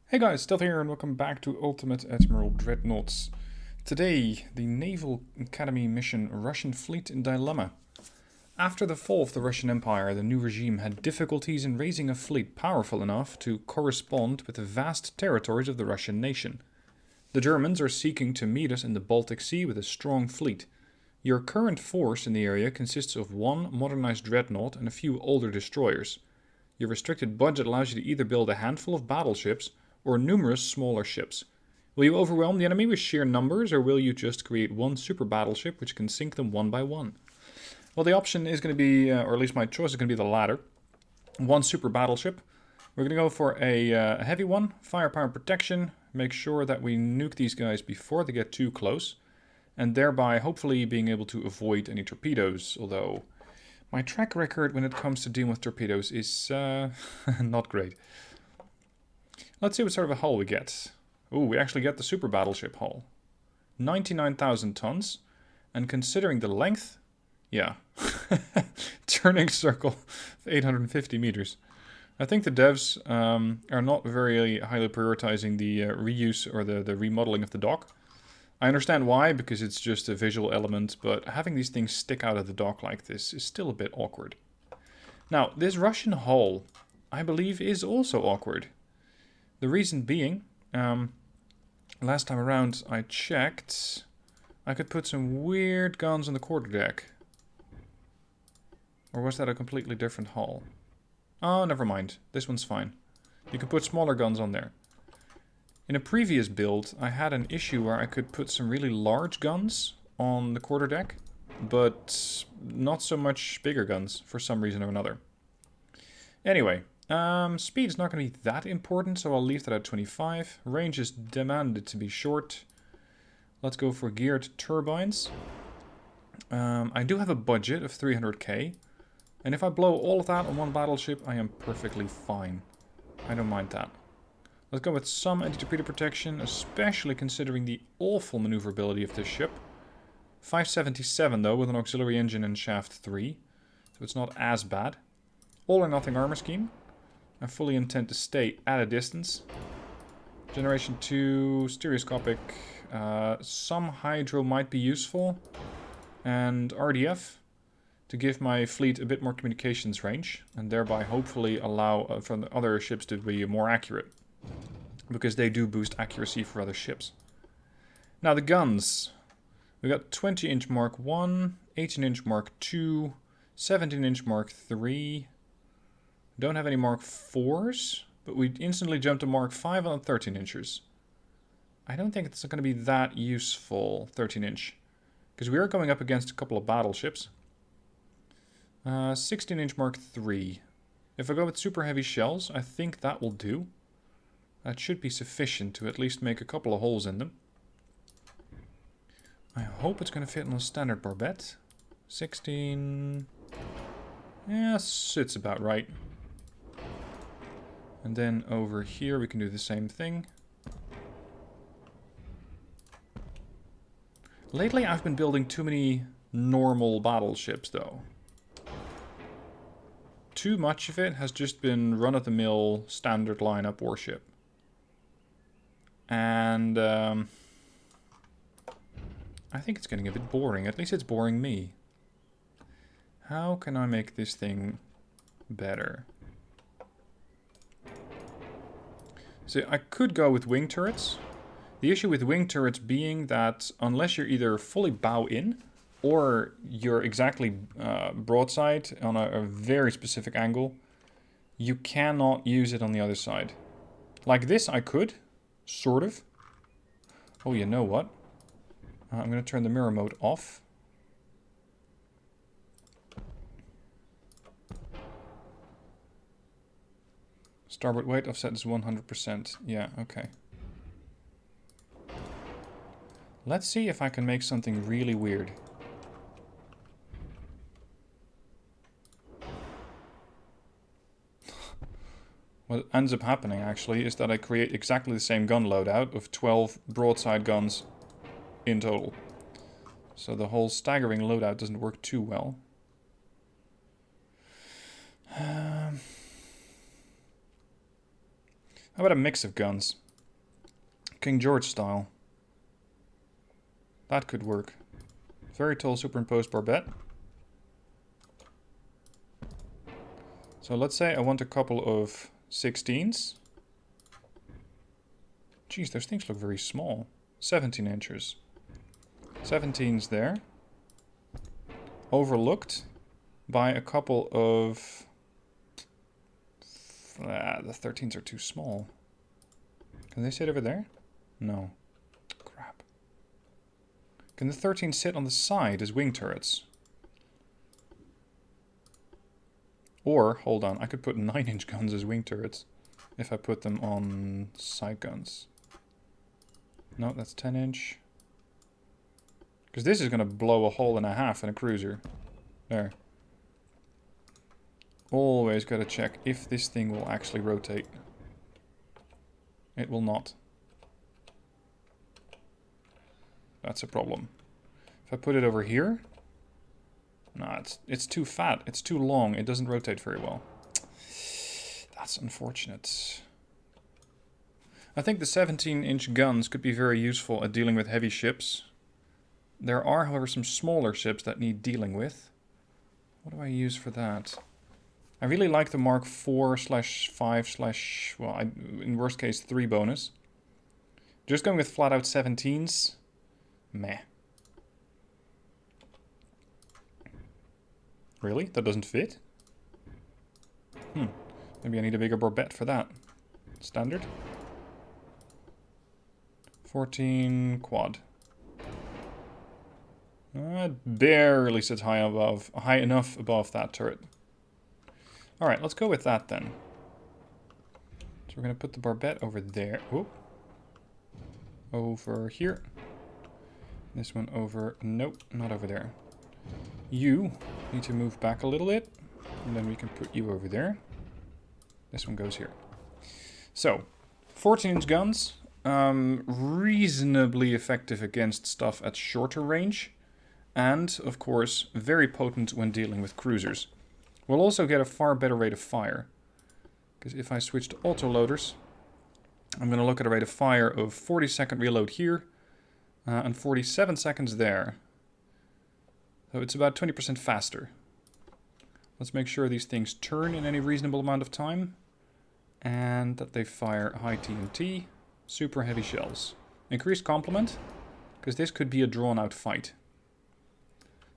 Hey guys, Stealth here and welcome back to Ultimate Admiral Dreadnoughts. Today, the Naval Academy mission Russian Fleet in Dilemma. After the fall of the Russian Empire, the new regime had difficulties in raising a fleet powerful enough to correspond with the vast territories of the Russian nation. The Germans are seeking to meet us in the Baltic Sea with a strong fleet. Your current force in the area consists of one modernized dreadnought and a few older destroyers. Your restricted budget allows you to either build a handful of battleships or numerous smaller ships. Will you overwhelm the enemy with sheer numbers, or will you just create one super battleship which can sink them one by one? Well, the option is going to be, or at least my choice is going to be the latter. One super battleship. We're going to go for a heavy one, firepower protection, make sure that we nuke these guys before they get too close, and thereby hopefully being able to avoid any torpedoes, although my track record when it comes to dealing with torpedoes is not great. Let's see what sort of a hull we get. Ooh, we actually get the super battleship hull. 99,000 tons. And considering the length, yeah. Turning circle of 850 meters. I think the devs are not very highly prioritizing the reuse or the remodeling of the dock. I understand why, because it's just a visual element, but having these things stick out of the dock like this is still a bit awkward. Now, this Russian hull, I believe, is also awkward. The reason being, last time around I checked, I could put some weird guns on the quarterdeck. Or was that a completely different hull? Oh, never mind. This one's fine. You can put smaller guns on there. In a previous build, I had an issue where I could put some really large guns on the quarterdeck, but not so much bigger guns for some reason or another. Anyway. Speed's not going to be that important, so I'll leave that at 25. Range is demanded to be short. Let's go for geared turbines. I do have a budget of 300k, and if I blow all of that on one battleship, I am perfectly fine. I don't mind that. Let's go with some anti-torpedo protection, especially considering the awful maneuverability of this ship. 577 though, with an auxiliary engine and shaft 3, so it's not as bad. All or nothing armor scheme. I fully intend to stay at a distance. Generation 2, stereoscopic. Some hydro might be useful. And RDF to give my fleet a bit more communications range. And thereby hopefully allow for the other ships to be more accurate. Because they do boost accuracy for other ships. Now the guns. We got 20-inch Mark 1, 18-inch Mark 2, 17-inch Mark 3. Don't have any Mark 4s, but we instantly jump to Mark 5 on 13-inchers. I don't think it's going to be that useful, 13-inch, because we are going up against a couple of battleships. 16-inch Mark 3. If I go with super heavy shells, I think that will do. That should be sufficient to at least make a couple of holes in them. I hope it's going to fit on a standard barbette. 16... yes, it's about right. And then over here we can do the same thing. Lately I've been building too many normal battleships though. Too much of it has just been run-of-the-mill standard lineup warship. And I think it's getting a bit boring. At least it's boring me. How can I make this thing better? So I could go with wing turrets. The issue with wing turrets being that unless you're either fully bow in or you're exactly broadside on a very specific angle, you cannot use it on the other side. Like this I could, sort of. Oh, you know what? I'm going to turn the mirror mode off. Starboard weight offset is 100%. Yeah, okay. Let's see if I can make something really weird. What ends up happening, actually, is that I create exactly the same gun loadout of 12 broadside guns in total. So the whole staggering loadout doesn't work too well. How about a mix of guns? King George style. That could work. Very tall superimposed barbette. So let's say I want a couple of 16s. Geez, those things look very small. 17 inches. 17s there. Overlooked by a couple of... the 13s are too small. Can they sit over there? No. Crap. Can the 13s sit on the side as wing turrets? Or, hold on, I could put 9-inch guns as wing turrets if I put them on side guns. No, that's 10-inch. Because this is going to blow a hole and a half in a cruiser. There. Always got to check if this thing will actually rotate. It will not. That's a problem. If I put it over here... No, it's too fat. It's too long. It doesn't rotate very well. That's unfortunate. I think the 17-inch guns could be very useful at dealing with heavy ships. There are, however, some smaller ships that need dealing with. What do I use for that? I really like the Mark 4/5/ well, in worst case 3 bonus. Just going with flat out 17s. Meh. Really? That doesn't fit? Maybe I need a bigger barbette for that. Standard. 14 quad. It barely sits high enough above that turret. Alright, let's go with that then. So we're going to put the barbette over there. Whoop. Over here. This one over... Nope, not over there. You need to move back a little bit. And then we can put you over there. This one goes here. So, 14-inch guns. Reasonably effective against stuff at shorter range. And, of course, very potent when dealing with cruisers. We'll also get a far better rate of fire. Because if I switch to autoloaders, I'm going to look at a rate of fire of 40-second reload here. And 47 seconds there. So it's about 20% faster. Let's make sure these things turn in any reasonable amount of time. And that they fire high TNT. Super heavy shells. Increased complement. Because this could be a drawn-out fight.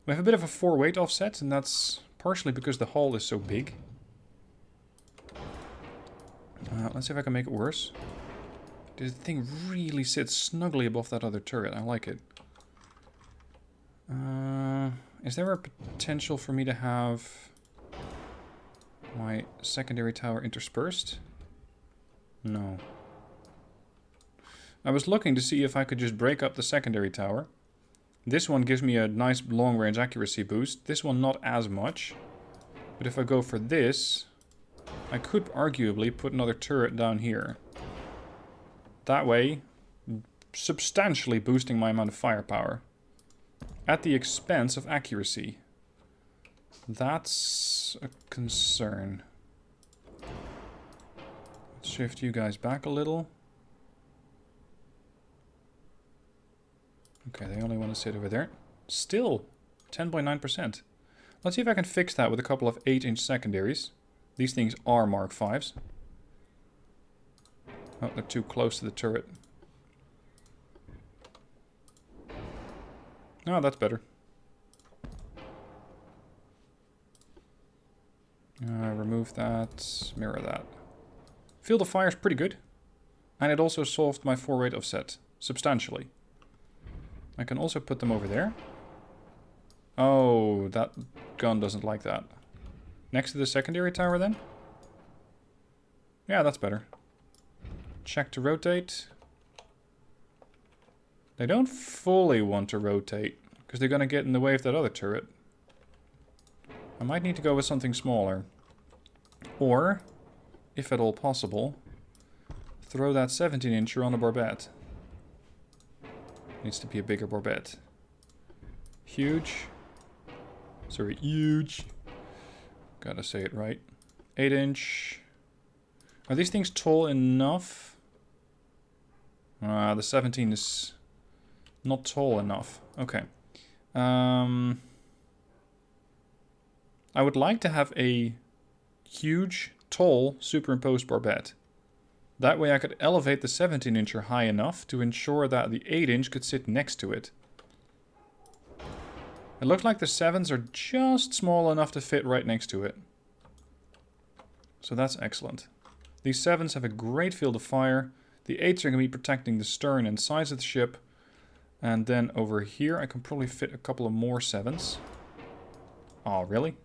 We have a bit of a 4-weight offset, and that's partially because the hull is so big. Let's see if I can make it worse. This thing really sits snugly above that other turret. I like it. Is there a potential for me to have my secondary tower interspersed? No. I was looking to see if I could just break up the secondary tower. This one gives me a nice long-range accuracy boost. This one not as much. But if I go for this, I could arguably put another turret down here. That way, substantially boosting my amount of firepower. At the expense of accuracy. That's a concern. Let's shift you guys back a little. Okay, they only want to sit over there. Still, 10.9%. Let's see if I can fix that with a couple of 8-inch secondaries. These things are Mark 5s. Oh, they're too close to the turret. Oh, that's better. Remove that, mirror that. Field of fire is pretty good. And it also solved my 4-weight offset substantially. I can also put them over there. Oh, that gun doesn't like that. Next to the secondary tower then? Yeah, that's better. Check to rotate. They don't fully want to rotate, because they're going to get in the way of that other turret. I might need to go with something smaller. Or, if at all possible, throw that 17-incher on a barbette. Needs to be a bigger barbette. Huge. Sorry, huge. Gotta say it right. 8-inch. Are these things tall enough? The 17 is not tall enough. Okay. I would like to have a huge, tall, superimposed barbette. That way I could elevate the 17-incher high enough to ensure that the 8-inch could sit next to it. It looks like the 7s are just small enough to fit right next to it. So that's excellent. These 7s have a great field of fire. The 8s are going to be protecting the stern and sides of the ship. And then over here I can probably fit a couple of more 7s. Oh, really?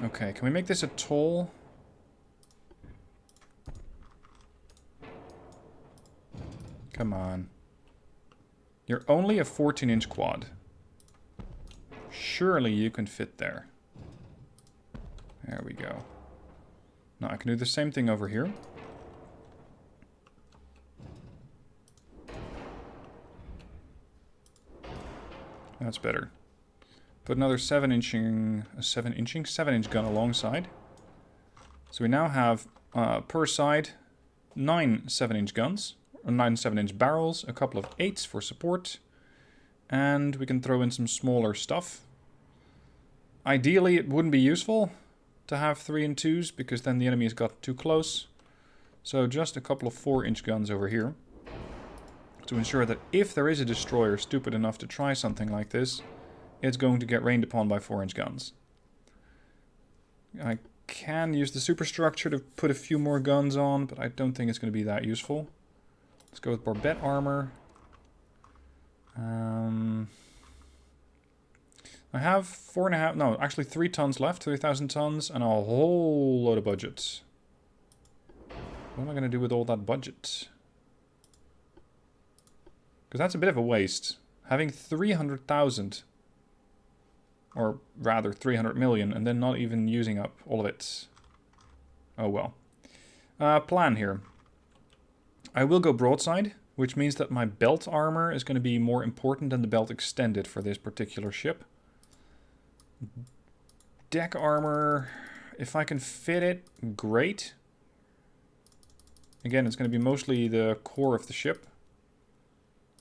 Okay, can we make this a tall? Come on. You're only a 14-inch quad. Surely you can fit there. There we go. Now I can do the same thing over here. That's better. Put another 7-inch gun alongside. So we now have, per side, 9 7-inch guns, or 9 7-inch barrels, a couple of 8s for support, and we can throw in some smaller stuff. Ideally, it wouldn't be useful to have 3 and 2s, because then the enemy has got too close. So just a couple of 4-inch guns over here, to ensure that if there is a destroyer stupid enough to try something like this, it's going to get rained upon by 4-inch guns. I can use the superstructure to put a few more guns on, but I don't think it's going to be that useful. Let's go with barbette armor. I have 4.5, no, actually 3 tons left, 3,000 tons, and a whole load of budget. What am I going to do with all that budget? Because that's a bit of a waste. Having 300,000, or rather 300 million, and then not even using up all of it. Oh well. Plan here. I will go broadside, which means that my belt armor is going to be more important than the belt extended for this particular ship. Deck armor, if I can fit it, great. Again, it's going to be mostly the core of the ship.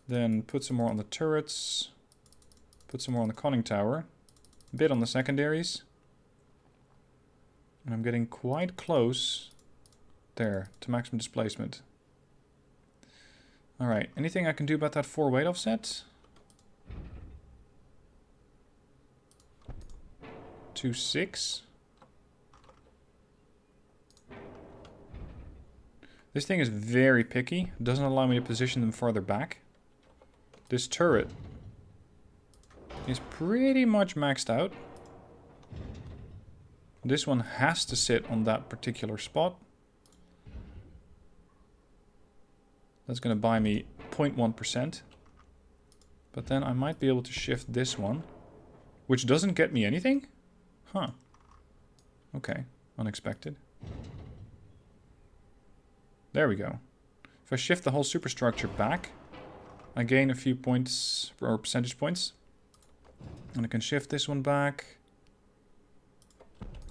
Then put some more on the turrets. Put some more on the conning tower. A bit on the secondaries. And I'm getting quite close there to maximum displacement. Alright, anything I can do about that 4 weight offset? 2.6. This thing is very picky. It doesn't allow me to position them farther back. This turret is pretty much maxed out. This one has to sit on that particular spot. That's going to buy me 0.1%. But then I might be able to shift this one, which doesn't get me anything? Huh. Okay, unexpected. There we go. If I shift the whole superstructure back, I gain a few points, or percentage points. And I can shift this one back.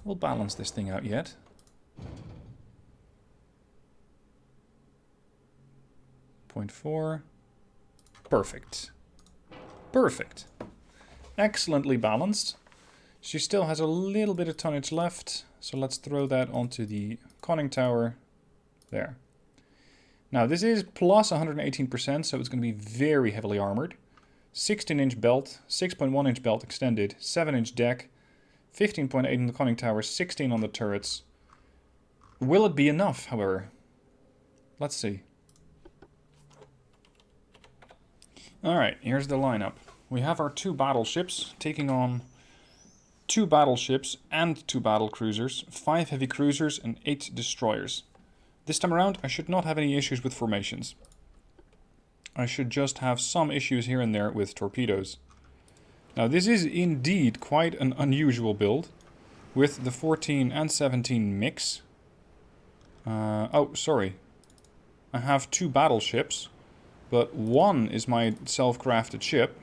We'll balance this thing out yet. .4. Perfect. Perfect. Excellently balanced. She still has a little bit of tonnage left, so let's throw that onto the conning tower. There. Now this is plus 118%, so it's going to be very heavily armored. 16-inch belt, 6.1-inch belt extended, 7-inch deck, 15.8 on the conning tower, 16 on the turrets. Will it be enough, however? Let's see. Alright, here's the lineup. We have our 2 battleships taking on 2 battleships and 2 battle cruisers, 5 heavy cruisers and 8 destroyers. This time around, I should not have any issues with formations. I should just have some issues here and there with torpedoes. Now this is indeed quite an unusual build, with the 14 and 17 mix. Oh, sorry. I have 2 battleships, but one is my self-crafted ship.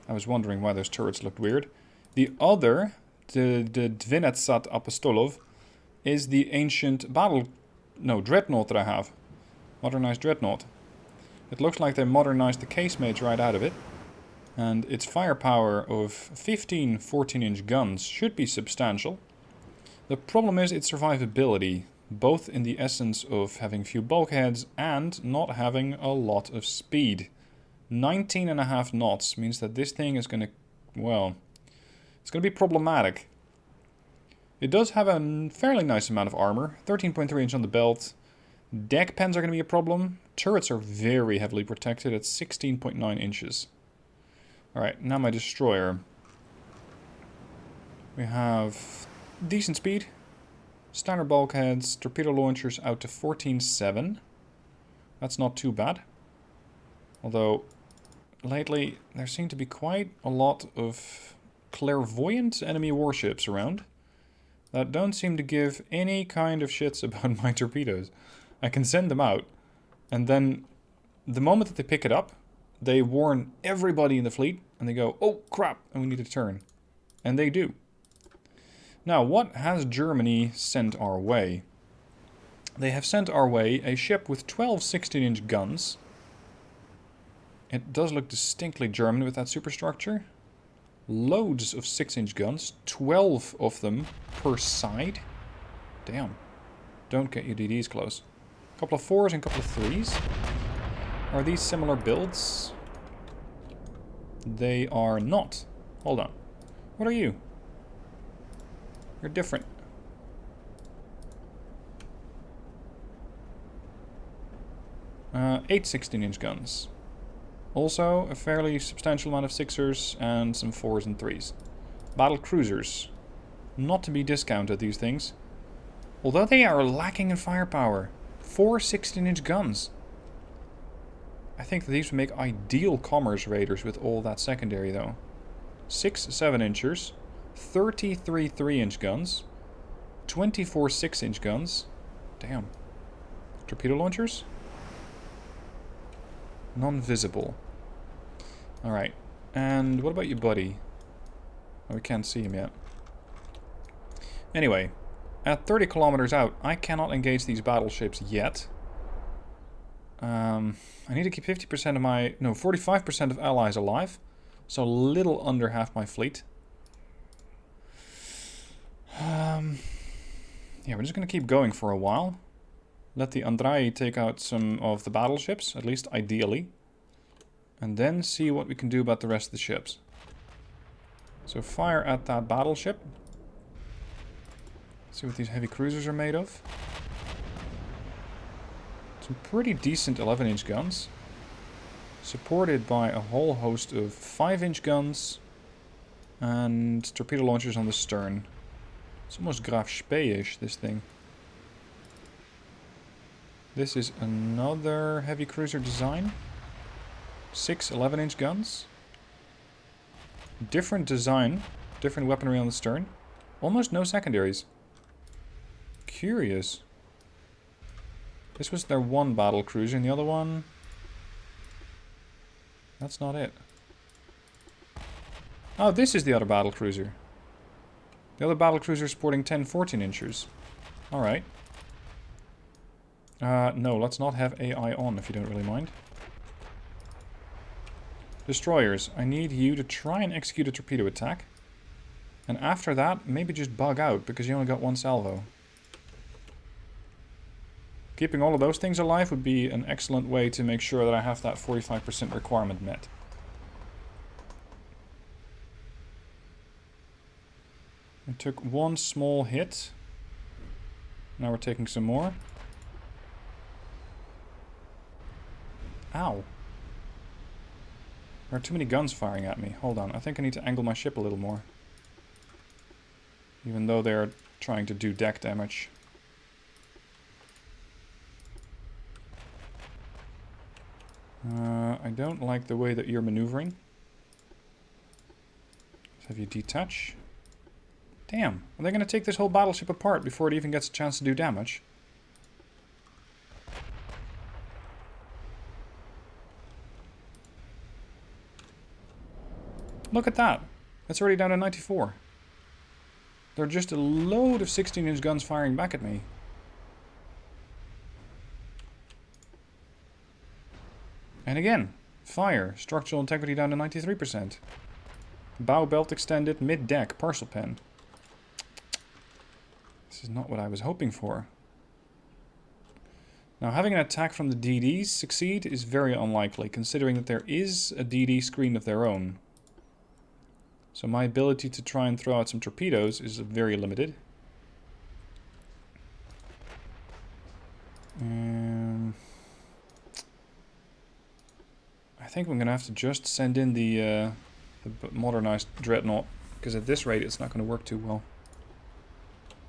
I was wondering why those turrets looked weird. The other the Dvinetsat Apostolov is the ancient dreadnought that I have. Modernized dreadnought. It looks like they modernized the casemates right out of it. And its firepower of 15 14-inch guns should be substantial. The problem is its survivability, both in the essence of having few bulkheads and not having a lot of speed. 19.5 knots means that this thing is going to, well, it's going to be problematic. It does have a fairly nice amount of armor, 13.3 inch on the belt. Deck pens are going to be a problem. Turrets are very heavily protected at 16.9 inches. Alright, now my destroyer. We have decent speed. Standard bulkheads, torpedo launchers out to 14.7. That's not too bad. Although, lately there seem to be quite a lot of clairvoyant enemy warships around that don't seem to give any kind of shits about my torpedoes. I can send them out, and then the moment that they pick it up, they warn everybody in the fleet, and they go, oh crap, and we need to turn. And they do. Now, what has Germany sent our way? They have sent our way a ship with 12 16-inch guns. It does look distinctly German with that superstructure. Loads of 6-inch guns, 12 of them per side. Damn. Don't get your DDs close. A couple of 4s and a couple of 3s. Are these similar builds? They are not. Hold on. What are you? You're different. Eight 16-inch guns. Also, a fairly substantial amount of 6ers and some 4s and 3s. Battle cruisers. Not to be discounted, these things. Although they are lacking in firepower. 4 16-inch guns. I think that these would make ideal commerce raiders with all that secondary, though. 6 7-inchers, 33 3-inch guns, 24 6-inch guns. Damn. Torpedo launchers? Non-visible. Alright. And what about you, buddy? Oh, we can't see him yet. Anyway, at 30 kilometers out, I cannot engage these battleships yet. I need to keep 50% of my... No, 45% of allies alive. So a little under half my fleet. Yeah, we're just going to keep going for a while. Let the Andrei take out some of the battleships, at least ideally. And then see what we can do about the rest of the ships. So fire at that battleship. See what these heavy cruisers are made of. Some pretty decent 11-inch guns. Supported by a whole host of 5-inch guns. And torpedo launchers on the stern. It's almost Graf Spee-ish, this thing. This is another heavy cruiser design. 6 11-inch guns. Different design. Different weaponry on the stern. Almost no secondaries. Curious. This was their one battle cruiser, and the other one... That's not it. Oh, this is the other battle cruiser. The other battle cruiser is sporting 10 14-inchers. Alright. No, let's not have AI on, if you don't really mind. Destroyers, I need you to try and execute a torpedo attack. And after that, maybe just bug out, because you only got one salvo. Keeping all of those things alive would be an excellent way to make sure that I have that 45% requirement met. I took one small hit. Now we're taking some more. Ow. There are too many guns firing at me. Hold on, I think I need to angle my ship a little more. Even though they're trying to do deck damage. I don't like the way that you're maneuvering. Let's have you detach. Damn, are they going to take this whole battleship apart before it even gets a chance to do damage? Look at that. It's already down to 94. There are just a load of 16-inch guns firing back at me. And again, fire. Structural integrity down to 93%. Bow belt extended, mid-deck, parcel pen. This is not what I was hoping for. Now, having an attack from the DDs succeed is very unlikely, considering that there is a DD screen of their own. So my ability to try and throw out some torpedoes is very limited. I think I'm going to have to just send in the modernized Dreadnought, because at this rate it's not going to work too well.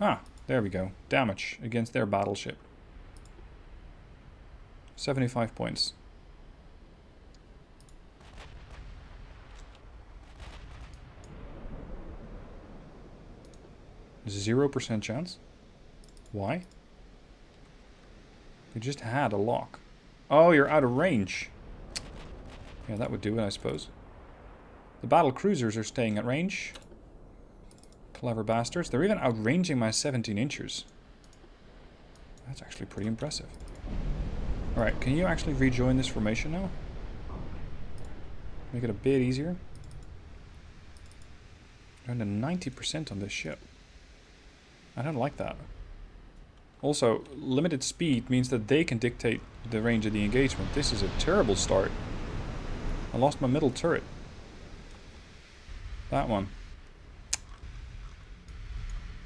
Ah, there we go. Damage against their battleship. 75 points. 0% chance. Why? You just had a lock. Oh, you're out of range. Yeah, that would do it, I suppose. The battle cruisers are staying at range. Clever bastards. They're even outranging my 17 inchers. That's actually pretty impressive. Alright, can you actually rejoin this formation now? Make it a bit easier. Down to 90% on this ship. I don't like that. Also, limited speed means that they can dictate the range of the engagement. This is a terrible start. I lost my middle turret. That one.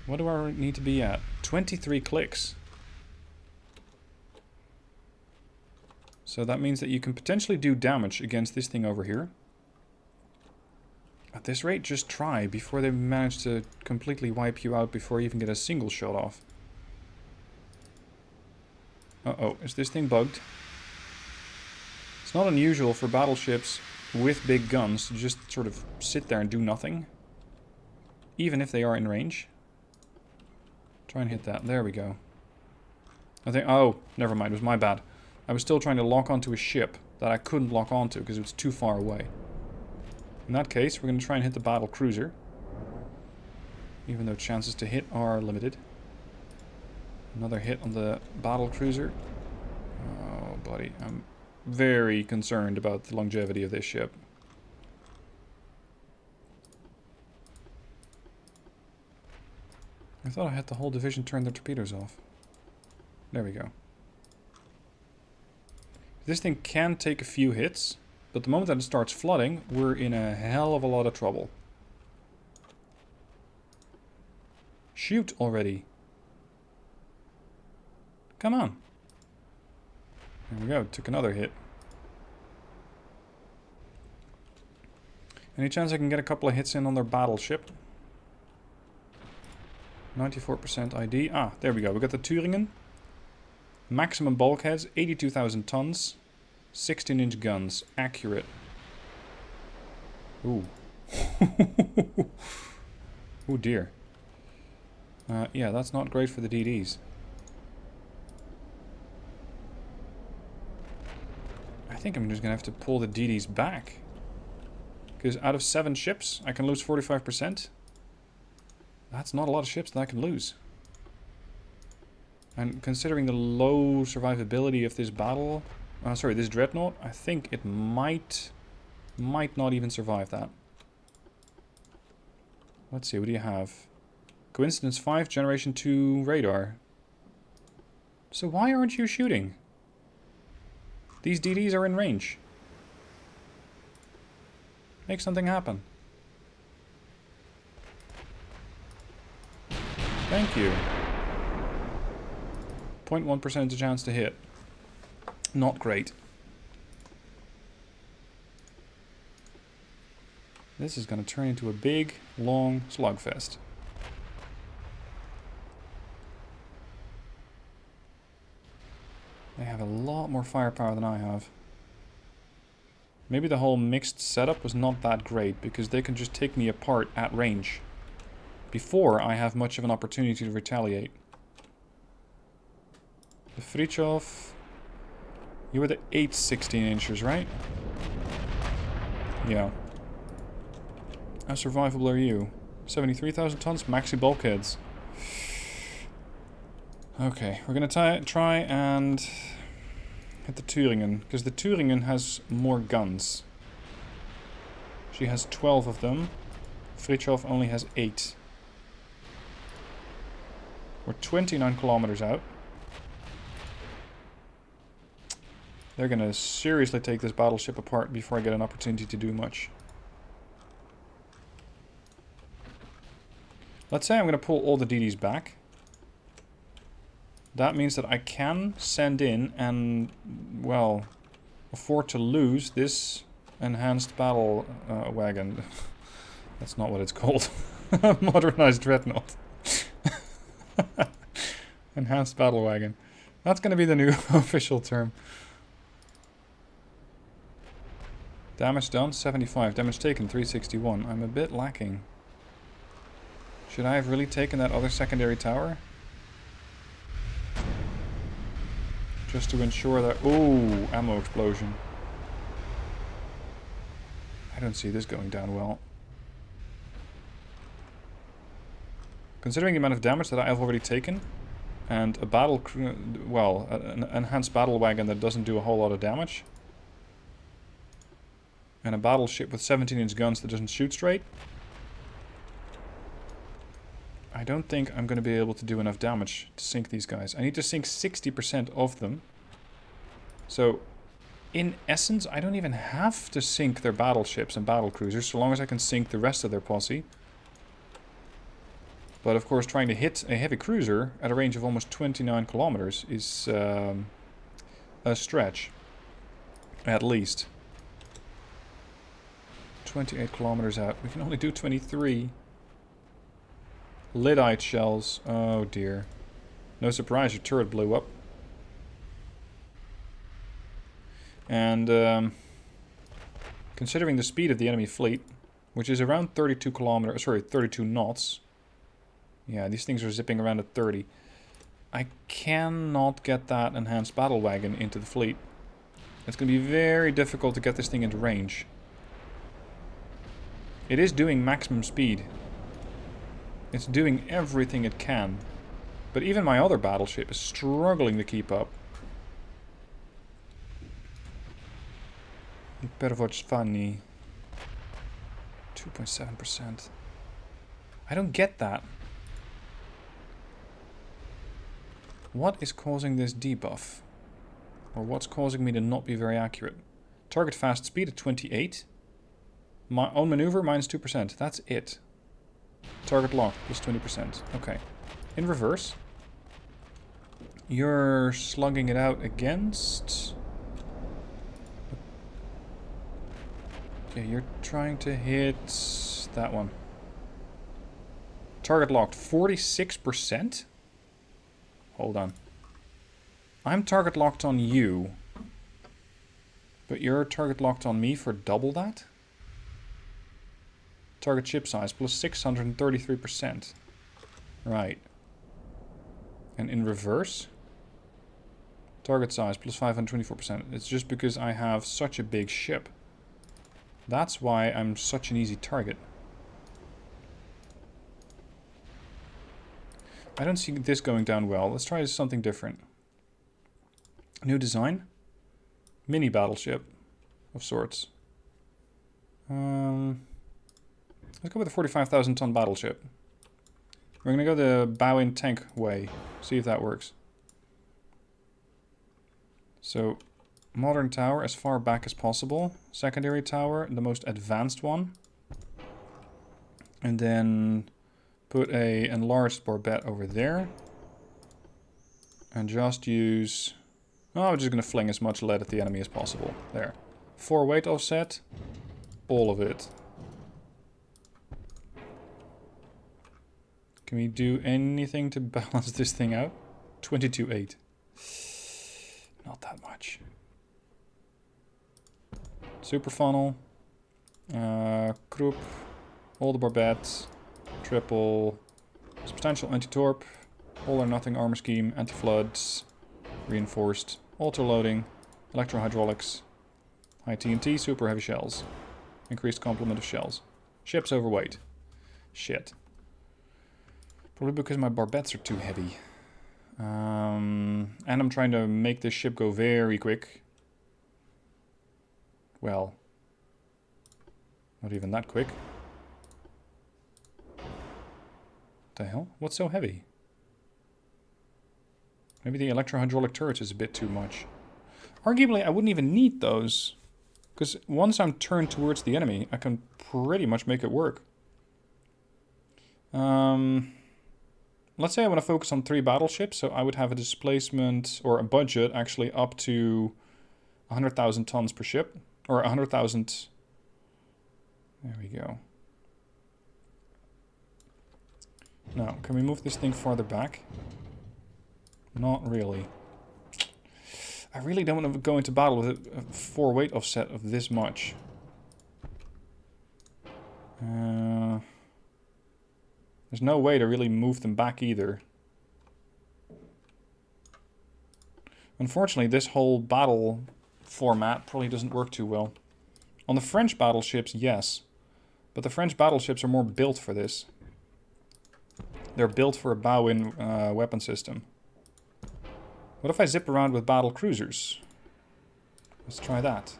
What do I need to be at? 23 clicks. So that means that you can potentially do damage against this thing over here. At this rate, just try before they manage to completely wipe you out before you even get a single shot off. Uh-oh, is this thing bugged? It's not unusual for battleships with big guns to just sort of sit there and do nothing. Even if they are in range. Try and hit that. There we go. I think... Oh, never mind. It was my bad. I was still trying to lock onto a ship that I couldn't lock onto because it was too far away. In that case, we're going to try and hit the battle cruiser. Even though chances to hit are limited. Another hit on the battle cruiser. Oh, buddy. I'm very concerned about the longevity of this ship. I thought I had the whole division turn their torpedoes off. There we go. This thing can take a few hits, but the moment that it starts flooding, we're in a hell of a lot of trouble. Shoot already. Come on. There we go, took another hit. Any chance I can get a couple of hits in on their battleship? 94% ID. Ah, there we go. We got the Thüringen. Maximum bulkheads, 82,000 tons. 16-inch guns. Accurate. Ooh. Oh dear. Yeah, that's not great for the DDs. I think I'm just going to have to pull the DDs back. Because out of 7 ships, I can lose 45%. That's not a lot of ships that I can lose. And considering the low survivability of this battle... this Dreadnought, I think it might not even survive that. Let's see, what do you have? Coincidence 5, Generation 2 radar. So why aren't you shooting? These DDs are in range. Make something happen. Thank you. 0.1% chance to hit. Not great. This is going to turn into a big, long slugfest. They have a lot more firepower than I have. Maybe the whole mixed setup was not that great, because they can just take me apart at range before I have much of an opportunity to retaliate. The Fritjof... You were the 8 16-inchers, right? Yeah. How survivable are you? 73,000 tons, maxi bulkheads. Okay, we're gonna try and hit the Thüringen, because the Thüringen has more guns. She has 12 of them. Fritjof only has 8. We're 29 kilometers out. They're gonna seriously take this battleship apart before I get an opportunity to do much. Let's say I'm gonna pull all the DDs back. That means that I can send in and, well, afford to lose this enhanced battle wagon. That's not what it's called. Modernized dreadnought. Enhanced battle wagon. That's going to be the new official term. Damage done, 75. Damage taken, 361. I'm a bit lacking. Should I have really taken that other secondary tower? Just to ensure that... Ooh, ammo explosion. I don't see this going down well. Considering the amount of damage that I have already taken, and a an enhanced battle wagon that doesn't do a whole lot of damage, and a battleship with 17-inch guns that doesn't shoot straight, I don't think I'm going to be able to do enough damage to sink these guys. I need to sink 60% of them. So, in essence, I don't even have to sink their battleships and battlecruisers, so long as I can sink the rest of their posse. But of course, trying to hit a heavy cruiser at a range of almost 29 kilometers is a stretch. At least. 28 kilometers out. We can only do 23. Lyddite shells. Oh dear. No surprise, your turret blew up. And considering the speed of the enemy fleet, which is around 32 knots. Yeah, these things are zipping around at 30. I cannot get that enhanced battle wagon into the fleet. It's going to be very difficult to get this thing into range. It is doing maximum speed. It's doing everything it can. But even my other battleship is struggling to keep up. Pervochvani. 2.7%. I don't get that. What is causing this debuff? Or what's causing me to not be very accurate? Target fast speed at 28. My own maneuver minus 2%. That's it. Target lock plus 20%. Okay. In reverse. You're slugging it out against... Okay, you're trying to hit that one. Target locked 46%? Hold on. I'm target locked on you. But you're target locked on me for double that? Target ship size plus 633%. Right. And in reverse? Target size plus 524%. It's just because I have such a big ship. That's why I'm such an easy target. I don't see this going down well. Let's try something different. New design. Mini battleship of sorts. Let's go with a 45,000 ton battleship. We're going to go the bow-in tank way. See if that works. So, modern tower as far back as possible. Secondary tower, the most advanced one. And then put a enlarged barbette over there. And just use... Oh, I'm just going to fling as much lead at the enemy as possible. There. 4 weight offset. All of it. Can we do anything to balance this thing out? 22.8. Not that much. Super funnel. Krupp. All the barbettes. Triple. Substantial anti-torp. All or nothing armor scheme. Anti-floods. Reinforced. Auto-loading. Electro-hydraulics. High TNT. Super heavy shells. Increased complement of shells. Ships overweight. Shit. Probably because my barbettes are too heavy. And I'm trying to make this ship go very quick. Well, not even that quick. What the hell? What's so heavy? Maybe the electro-hydraulic turret is a bit too much. Arguably, I wouldn't even need those. Because once I'm turned towards the enemy, I can pretty much make it work. Let's say I want to focus on 3 battleships, so I would have a displacement, or a budget, actually, up to 100,000 tons per ship. Or 100,000... There we go. Now, can we move this thing farther back? Not really. I really don't want to go into battle with a 4 weight offset of this much. There's no way to really move them back either. Unfortunately, this whole battle format probably doesn't work too well. On the French battleships, yes. But the French battleships are more built for this. They're built for a bow-in weapon system. What if I zip around with battle cruisers? Let's try that.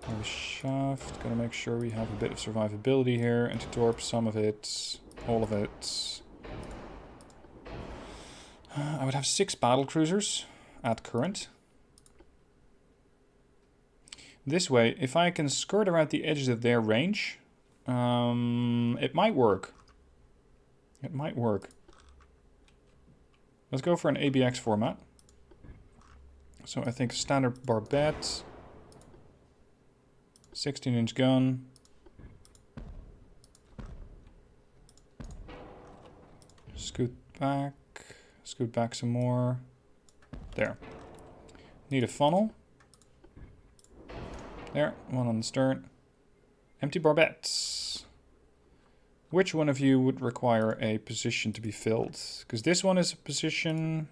The shaft, gotta make sure we have a bit of survivability here. Anti-torp, some of it, all of it. I would have 6 battle cruisers at current. This way, if I can skirt around the edges of their range, it might work. It might work. Let's go for an ABX format. So I think standard barbette. 16-inch gun. Scoot back some more. There. Need a funnel. There, one on the stern. Empty barbettes. Which one of you would require a position to be filled? Because this one is a position...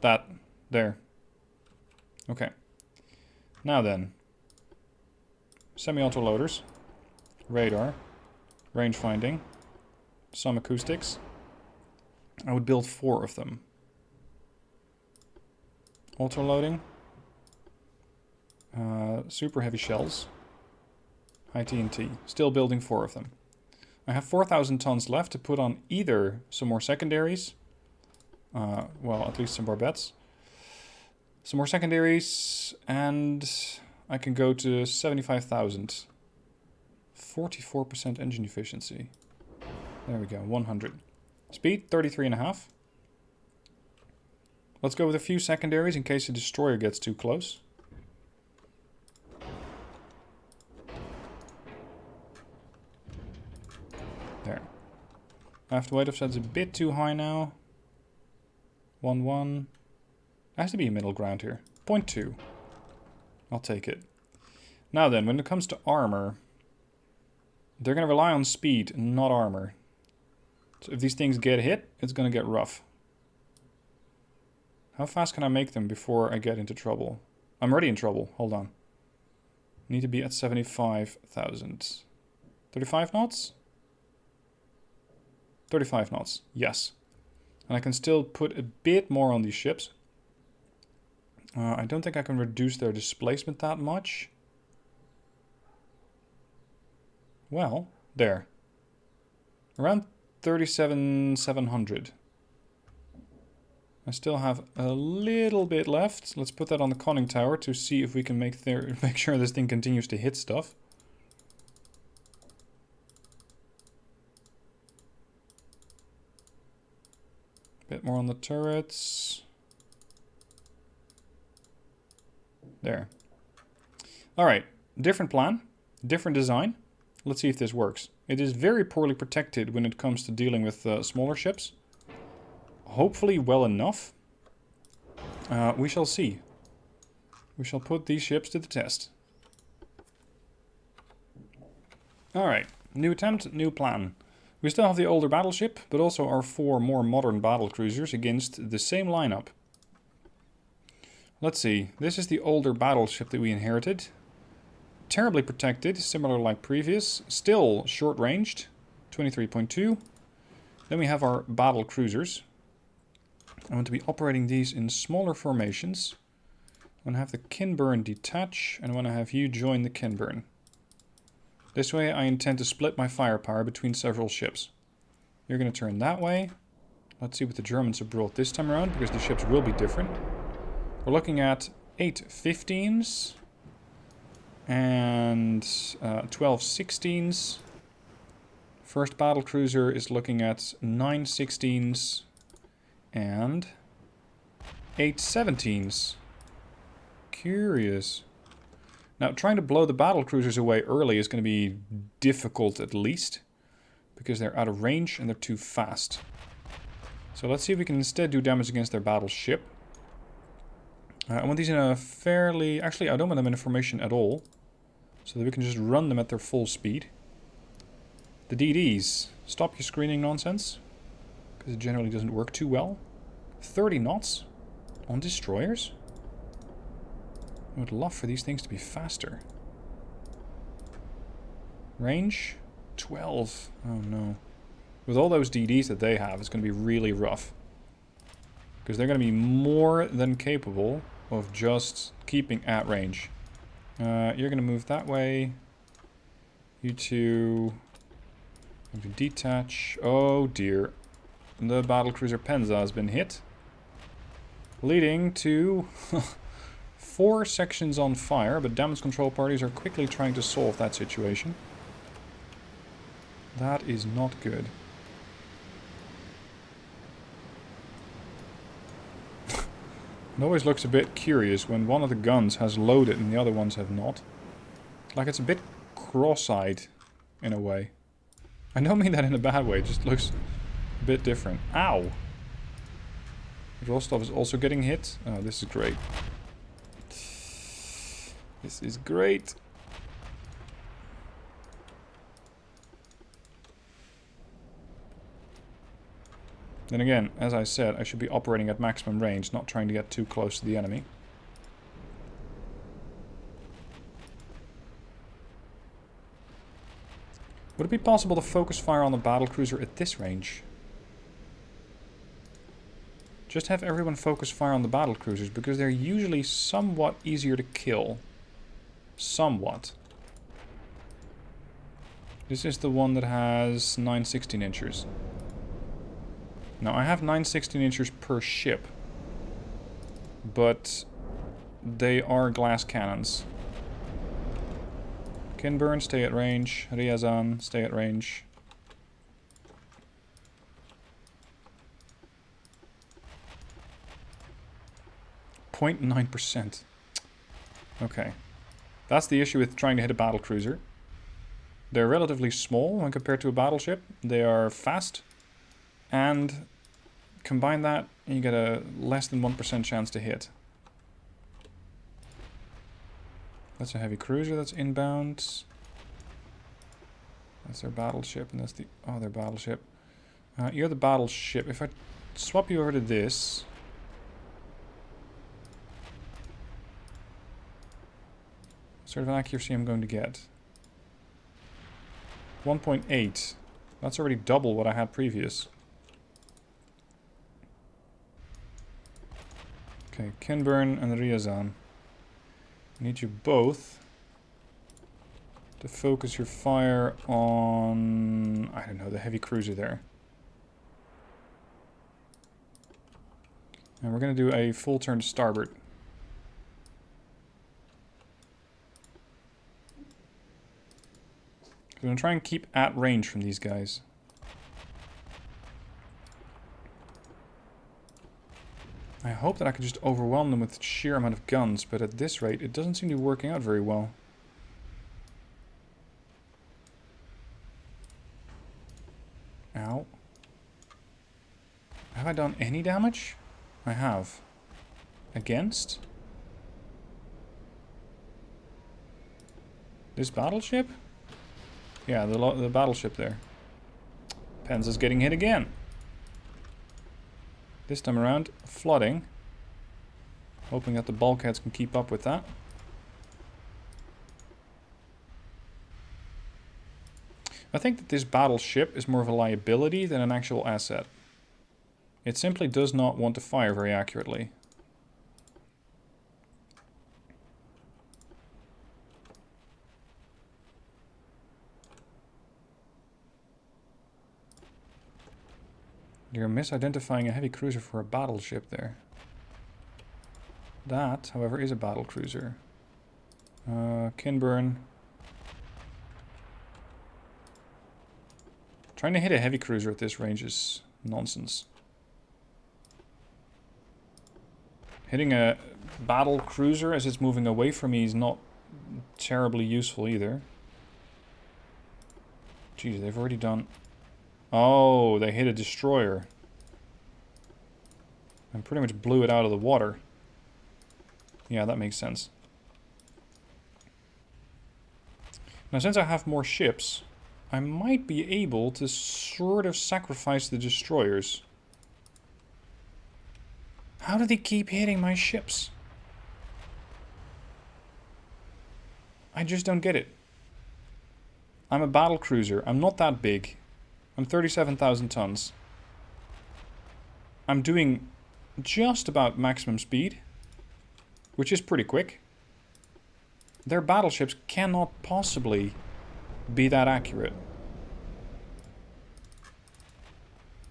That. There. Okay. Now then. Semi-auto loaders. Radar. Range finding. Some acoustics. I would build 4 of them. Auto loading. Super heavy shells. High TNT. Still building 4 of them. I have 4,000 tons left to put on either some more secondaries. Well, at least some barbettes. Some more secondaries. And I can go to 75,000. 44% engine efficiency. There we go. 100. Speed, 33.5. Let's go with a few secondaries in case the destroyer gets too close. There. Aft weight offset's a bit too high now. 1-1. There has to be a middle ground here. 0.2. I'll take it. Now then, when it comes to armor, they're going to rely on speed, not armor. So if these things get hit, it's going to get rough. How fast can I make them before I get into trouble? I'm already in trouble. Hold on. Need to be at 75,000. 35 knots? 35 knots. Yes. And I can still put a bit more on these ships. I don't think I can reduce their displacement that much. Well, there. Around 37,700. I still have a little bit left. Let's put that on the conning tower to see if we can make sure this thing continues to hit stuff. Bit more on the turrets. There. Alright, different plan, different design. Let's see if this works. It is very poorly protected when it comes to dealing with smaller ships. Hopefully well enough. We shall see. We shall put these ships to the test. Alright, new attempt, new plan. We still have the older battleship, but also our 4 more modern battle cruisers against the same lineup. Let's see, this is the older battleship that we inherited. terribly protected, similar like previous. Still short-ranged, 23.2. Then we have our battle cruisers. I want to be operating these in smaller formations. I'm going to have the Kinburn detach, and I want to have you join the Kinburn. This way I intend to split my firepower between several ships. You're going to turn that way. Let's see what the Germans have brought this time around, because the ships will be different. We're looking at 8 15s and 12 16s. First battle cruiser is looking at 9 16s and 8 17s. Curious. Now, trying to blow the battle cruisers away early is going to be difficult at least, because they're out of range and they're too fast. So let's see if we can instead do damage against their battleship. I want these in a fairly... Actually, I don't want them in a formation at all, so that we can just run them at their full speed. The DDs. Stop your screening nonsense, because it generally doesn't work too well. 30 knots on destroyers? I would love for these things to be faster. Range? 12. Oh no. With all those DDs that they have, it's going to be really rough. Because they're going to be more than capable of just keeping at range. You're going to move that way. You two... detach. Oh dear. The battlecruiser Penza has been hit. Leading to... 4 sections on fire, but damage control parties are quickly trying to solve that situation. That is not good. It always looks a bit curious when one of the guns has loaded and the other ones have not. Like it's a bit cross-eyed in a way. I don't mean that in a bad way, it just looks a bit different. Ow! Rostov is also getting hit. Oh, this is great. This is great. Then again, as I said, I should be operating at maximum range, not trying to get too close to the enemy. Would it be possible to focus fire on the battlecruiser at this range? Just have everyone focus fire on the battlecruisers, because they're usually somewhat easier to kill. Somewhat. This is the one that has 9 16-inchers. Now, I have 9 16-inchers per ship, but they are glass cannons. Kinburn, stay at range. Ryazan, stay at range. .9%. Okay. That's the issue with trying to hit a battlecruiser. They're relatively small when compared to a battleship. They are fast. And combine that, and you get a less than 1% chance to hit. That's a heavy cruiser that's inbound. That's their battleship, and that's the other battleship. You're the battleship. If I swap you over to this... What sort of accuracy I'm going to get? 1.8. That's already double what I had previous. Okay, Kinburn and Ryazan. I need you both to focus your fire on, I don't know, the heavy cruiser there. And we're going to do a full turn to starboard. I'm going to try and keep at range from these guys. I hope that I can just overwhelm them with sheer amount of guns, but at this rate, it doesn't seem to be working out very well. Ow. Have I done any damage? I have. Against? This battleship? Yeah, the battleship there. Penza's getting hit again. This time around, flooding. Hoping that the bulkheads can keep up with that. I think that this battleship is more of a liability than an actual asset. It simply does not want to fire very accurately. You're misidentifying a heavy cruiser for a battleship there. That, however, is a battle cruiser. Kinburn. Trying to hit a heavy cruiser at this range is nonsense. Hitting a battle cruiser as it's moving away from me is not terribly useful either. Jeez, they've already done... Oh, they hit a destroyer. And pretty much blew it out of the water. Yeah, that makes sense. Now, since I have more ships, I might be able to sort of sacrifice the destroyers. How do they keep hitting my ships? I just don't get it. I'm a battle cruiser. I'm not that big. I'm 37,000 tons. I'm doing just about maximum speed, which is pretty quick. Their battleships cannot possibly be that accurate.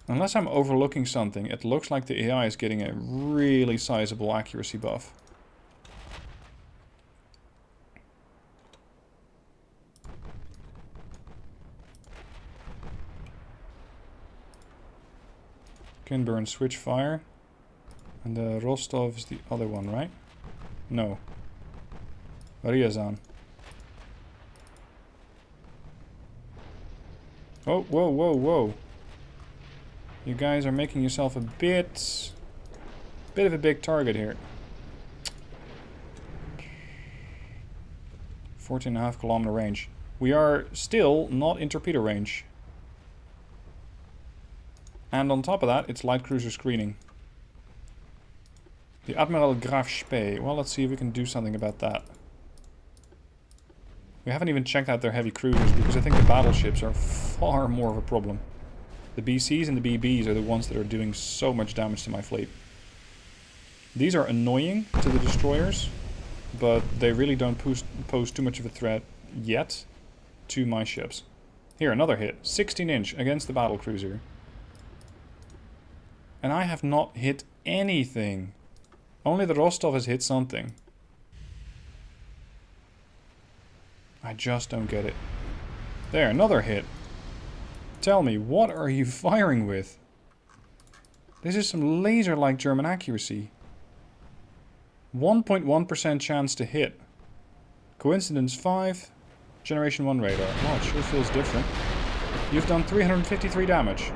Unless I'm overlooking something, it looks like the AI is getting a really sizable accuracy buff. Kinburn switch fire. And the Rostov is the other one, right? No. Ryzen. Oh, whoa, whoa, whoa. You guys are making yourself a bit of a big target here. 14.5 kilometer range. We are still not in torpedo range. And on top of that, it's light cruiser screening. The Admiral Graf Spee. Well, let's see if we can do something about that. We haven't even checked out their heavy cruisers because I think the battleships are far more of a problem. The BCs and the BBs are the ones that are doing so much damage to my fleet. These are annoying to the destroyers, but they really don't pose too much of a threat yet to my ships. Here, another hit. 16-inch against the battlecruiser. And I have not hit anything. Only the Rostov has hit something. I just don't get it. There, another hit. Tell me, what are you firing with? This is some laser-like German accuracy. 1.1% chance to hit. Coincidence 5. Generation 1 radar. Well, it sure feels different. You've done 353 damage.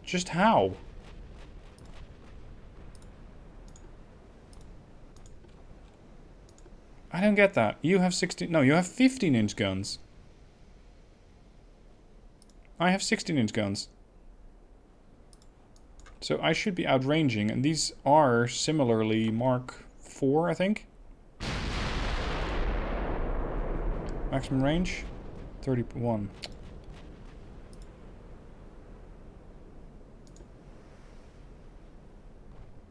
Just how? I don't get that. You have 16... No, you have 15-inch guns. I have 16-inch guns. So I should be outranging, and these are similarly Mark IV, I think. Maximum range? 31.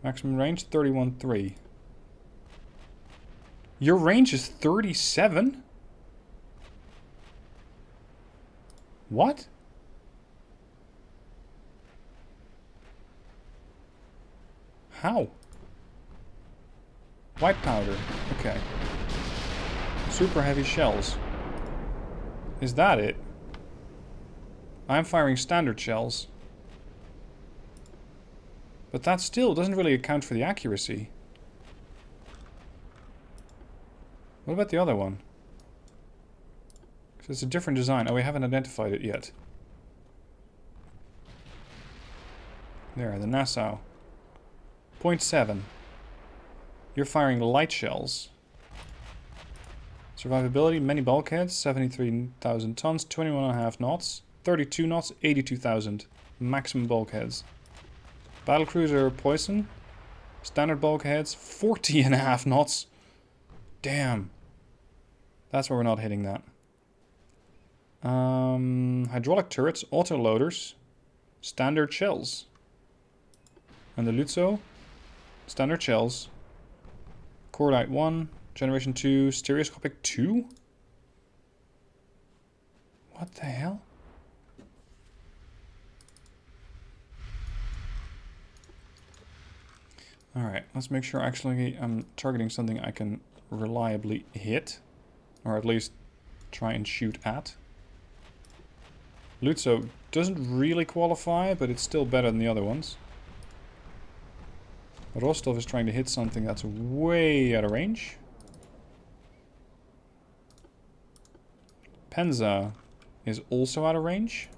Maximum range? 31.3. Your range is 37? What? How? White powder. Okay. Super heavy shells. Is that it? I'm firing standard shells. But that still doesn't really account for the accuracy. What about the other one? Because it's a different design. Oh, we haven't identified it yet. There, the Nassau. 0.7. You're firing light shells. Survivability, many bulkheads, 73,000 tons, 21.5 knots, 32 knots, 82,000. Maximum bulkheads. Battlecruiser Poison. Standard bulkheads, 40.5 knots. Damn. That's why we're not hitting that. Hydraulic turrets, autoloaders, standard shells. And the Lutzo, standard shells. Cordite 1, generation 2, stereoscopic 2? What the hell? Alright, let's make sure actually I'm targeting something I can reliably hit. Or at least try and shoot at. Lutzo doesn't really qualify, but it's still better than the other ones. Rostov is trying to hit something that's way out of range. Penza is also out of range.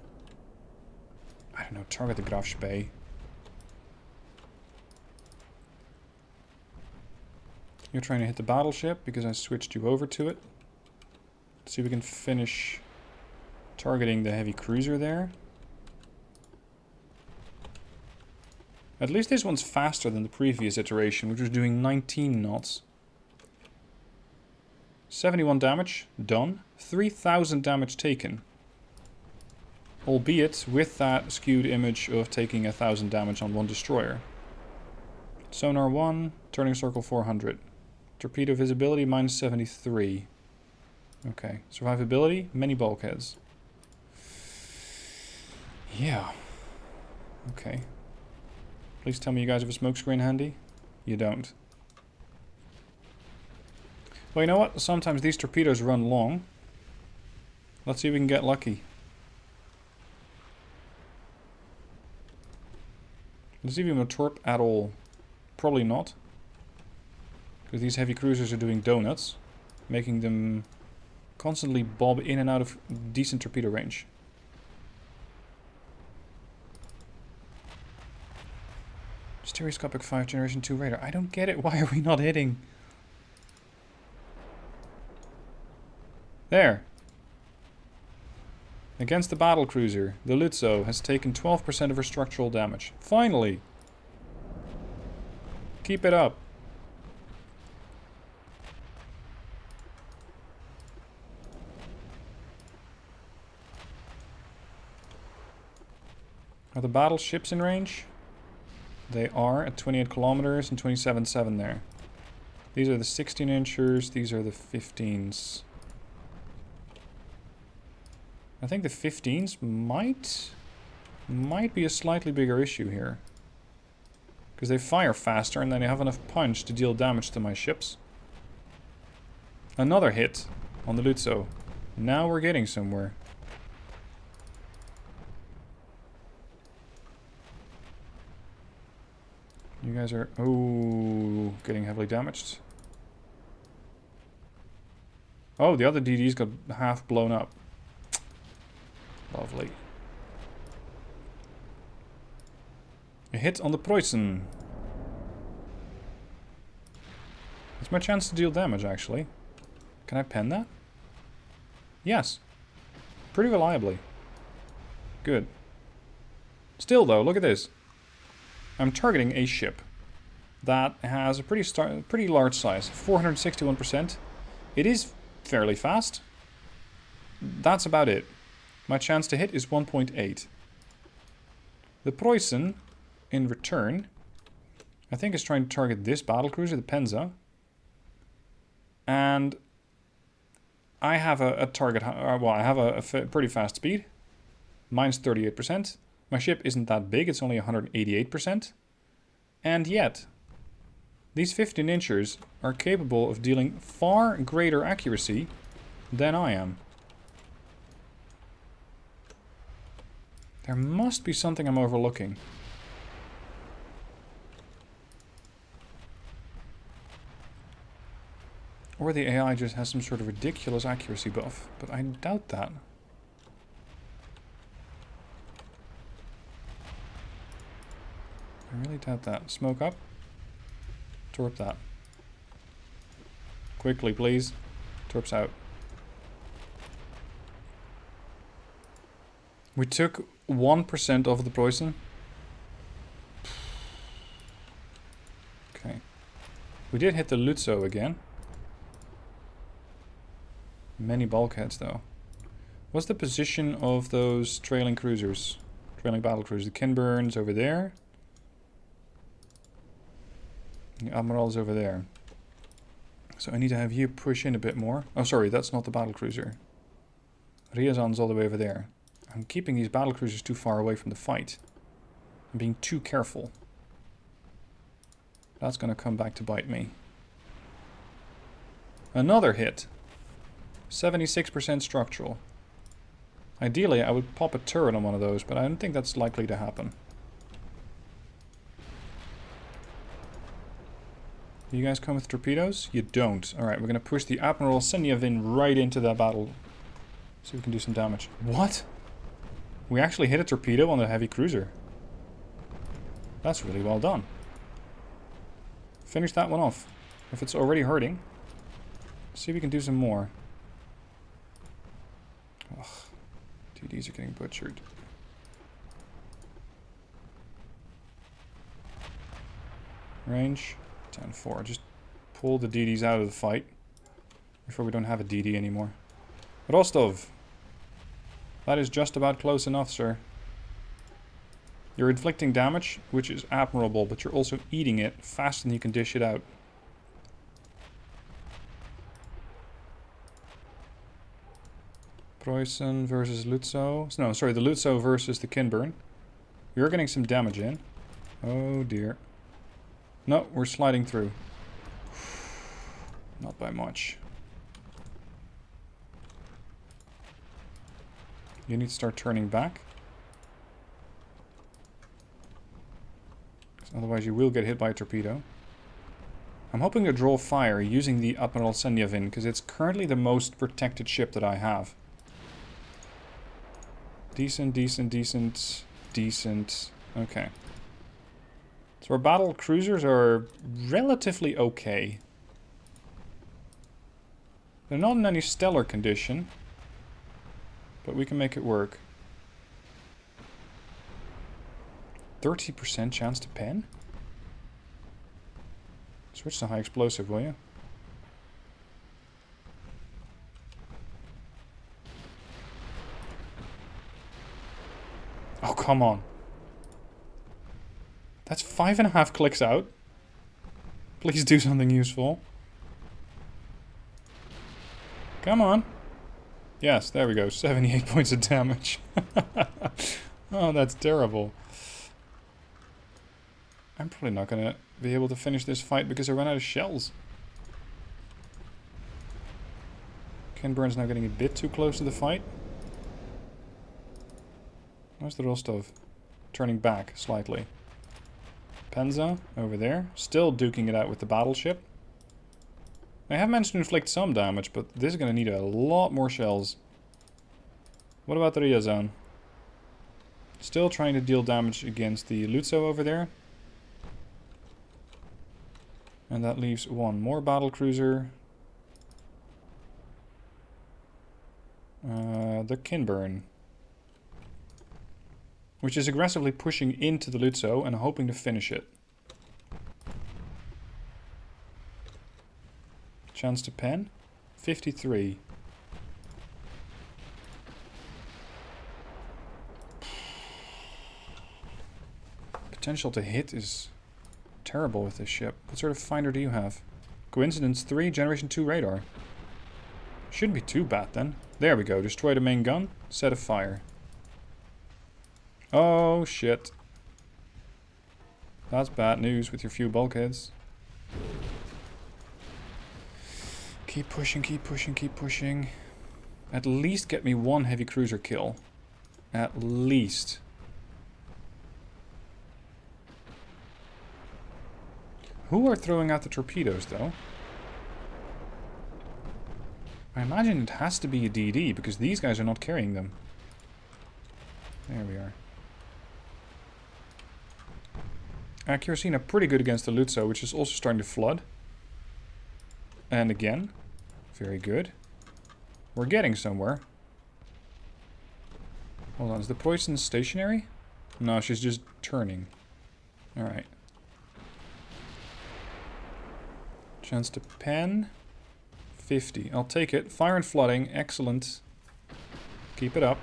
I don't know, target the Graf Spee. You're trying to hit the battleship because I switched you over to it. Let's see if we can finish targeting the heavy cruiser there. At least this one's faster than the previous iteration, which was doing 19 knots. 71 damage, done. 3,000 damage taken. Albeit with that skewed image of taking 1,000 damage on one destroyer. Sonar 1, turning circle 400. Torpedo visibility minus 73. Okay, survivability, many bulkheads. Yeah. Okay. Please tell me you guys have a smokescreen handy. You don't. Well, you know what? Sometimes these torpedoes run long. Let's see if we can get lucky. Let's see if we can torp at all. Probably not. Because these heavy cruisers are doing donuts. Making them constantly bob in and out of decent torpedo range. Stereoscopic 5 generation 2 radar. I don't get it. Why are we not hitting? There. Against the battle cruiser, the Lutzo has taken 12% of her structural damage. Finally! Keep it up. Are the battleships in range? They are at 28 kilometers and 27.7 there. These are the 16-inchers, these are the 15s. I think the 15s might be a slightly bigger issue here. Because they fire faster and then they have enough punch to deal damage to my ships. Another hit on the Lutzo. Now we're getting somewhere. You guys are, oh, getting heavily damaged. Oh, the other DDs got half blown up. Lovely. A hit on the Preußen. It's my chance to deal damage, actually. Can I pen that? Yes. Pretty reliably. Good. Still, though, look at this. I'm targeting a ship that has a pretty large size, 461%. It is fairly fast. That's about it. My chance to hit is 1.8. The Preußen, in return, I think is trying to target this battlecruiser, the Penza. And I have a target, well, I have a pretty fast speed, minus 38%. My ship isn't that big, it's only 188%. And yet, these 15-inchers are capable of dealing far greater accuracy than I am. There must be something I'm overlooking. Or the AI just has some sort of ridiculous accuracy buff, but I doubt that. I really doubt that. Smoke up. Torp that. Quickly, please. Torps out. We took 1% of the Preußen. Okay. We did hit the Lutzo again. Many bulkheads, though. What's the position of those trailing cruisers? Trailing battle cruisers. The Kinburn's over there. The Admiral's over there. So I need to have you push in a bit more. Oh, sorry, that's not the battle cruiser. Ryzen's all the way over there. I'm keeping these battle cruisers too far away from the fight. I'm being too careful. That's going to come back to bite me. Another hit. 76% structural. Ideally, I would pop a turret on one of those, but I don't think that's likely to happen. You guys come with torpedoes? You don't. Alright, we're going to push the Admiral Seniavin right into that battle. See if we can do some damage. What? We actually hit a torpedo on the heavy cruiser. That's really well done. Finish that one off. If it's already hurting. See if we can do some more. Ugh. TDs are getting butchered. Range 10-4. Just pull the DDs out of the fight before we don't have a DD anymore. Rostov. That is just about close enough, sir. You're inflicting damage, which is admirable, but you're also eating it faster than you can dish it out. Preußen versus Lutzow. No, sorry, the Lutzow versus the Kinburn. You're getting some damage in. Oh dear. No, we're sliding through. Not by much. You need to start turning back. Otherwise you will get hit by a torpedo. I'm hoping to draw fire using the Admiral Seniavin, because it's currently the most protected ship that I have. Decent, decent, decent, decent. Okay. So our battle cruisers are relatively okay. They're not in any stellar condition, but we can make it work. 30% chance to pen? Switch to high explosive, will you? Oh, come on. That's 5.5 clicks out. Please do something useful. Come on. Yes, there we go. 78 points of damage. Oh, that's terrible. I'm probably not going to be able to finish this fight because I ran out of shells. Kinburn's now getting a bit too close to the fight. Where's the Rostov? Turning back slightly. Penza over there. Still duking it out with the battleship. I have managed to inflict some damage, but this is going to need a lot more shells. What about the Ryzen? Still trying to deal damage against the Lutzow over there. And that leaves one more battlecruiser. The Kinburn. Which is aggressively pushing into the Lutzow and hoping to finish it. Chance to pen? 53. Potential to hit is terrible with this ship. What sort of finder do you have? Coincidence 3, Generation 2 radar. Shouldn't be too bad then. There we go. Destroy the main gun. Set a fire. Oh shit. That's bad news with your few bulkheads. Keep pushing, keep pushing, keep pushing. At least get me one heavy cruiser kill. At least. Who are throwing out the torpedoes, though? I imagine it has to be a DD, because these guys are not carrying them. There we are. Accuracy now pretty good against the Lutzow, which is also starting to flood. And again. Very good. We're getting somewhere. Hold on, is the Preußen stationary? No, she's just turning. Alright. Chance to pen. 50. I'll take it. Fire and flooding. Excellent. Keep it up.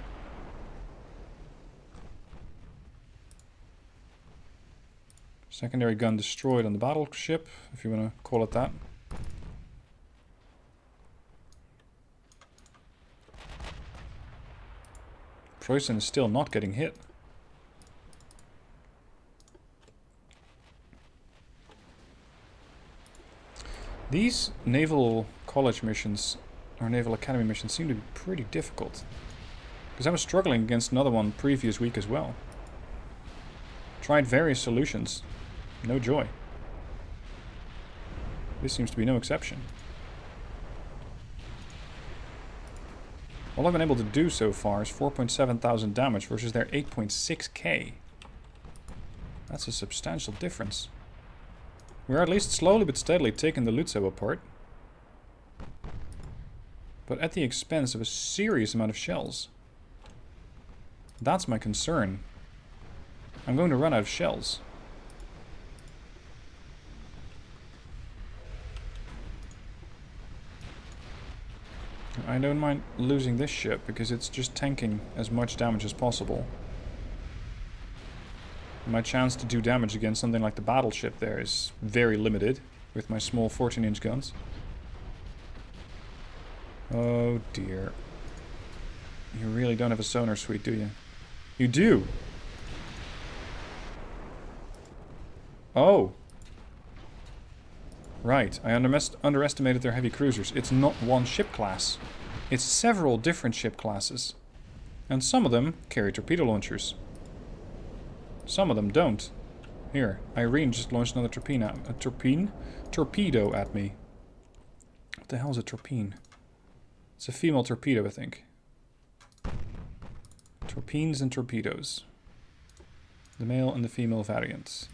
Secondary gun destroyed on the battleship, if you want to call it that. Preußen is still not getting hit. These naval college missions, or naval academy missions, seem to be pretty difficult. Because I was struggling against another one previous week as well. Tried various solutions. No joy. This seems to be no exception. All I've been able to do so far is 4,700 damage versus their 8.6k. That's a substantial difference. We're at least slowly but steadily taking the Lutzow apart. But at the expense of a serious amount of shells. That's my concern. I'm going to run out of shells. I don't mind losing this ship because it's just tanking as much damage as possible. My chance to do damage against something like the battleship there is very limited with my small 14-inch guns. Oh dear. You really don't have a sonar suite, do you? You do! Oh! Right, I underestimated their heavy cruisers. It's not one ship class. It's several different ship classes. And some of them carry torpedo launchers. Some of them don't. Here, Irene just launched another torpedo at me. What the hell is a torpine? It's a female torpedo, I think. Torpeens and torpedoes. The male and the female variants.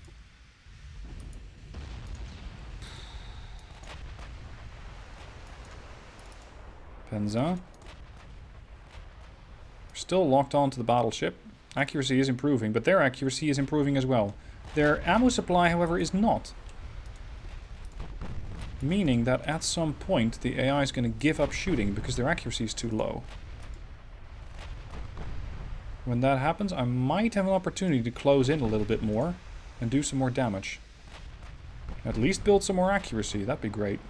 Penza. We're still locked onto the battleship. Accuracy is improving, but their accuracy is improving as well. Their ammo supply, however, is not. Meaning that at some point the AI is going to give up shooting because their accuracy is too low. When that happens, I might have an opportunity to close in a little bit more and do some more damage. At least build some more accuracy, that'd be great.